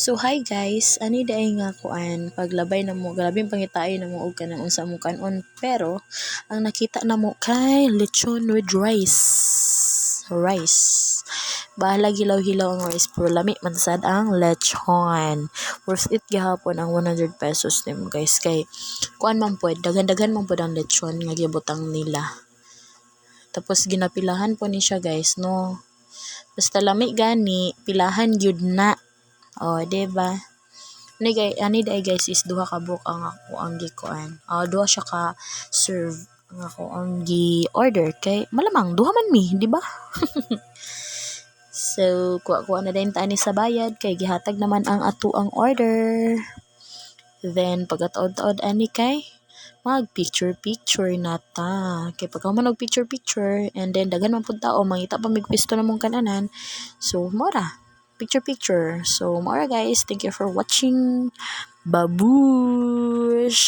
So hi guys, ani day nga kuan paglabay na mo grabing pangitayo na mo og kanang unsa mo kanon, pero ang nakita na mo kay lechon with rice. Bahala hilaw-hilaw ang rice pero lami man sad ang lechon. Worth it gihapon ang 100 pesos nimo guys kay kuan man pud daghan-daghan man pud ang lechon nga gibutang nila. Tapos ginapilahan po ni siya guys no. Basta lami gani pilahan gyud na. Oh, diba? Ani day guys is duha ka book ang ako ang gikuan. Duha siya ka serve ang ako ang gi-order kay malamang duha man mi, di ba? So, kuha na din tani sa bayad kay gihatag naman ang ato ang order. Then pagkataod-taod ani kay mag picture na ta. Kay pagka man og picture and then daghan man pud tao mangita pa mig pwesto namong kananan. So, mora picture. So, mora guys, thank you for watching. Babush!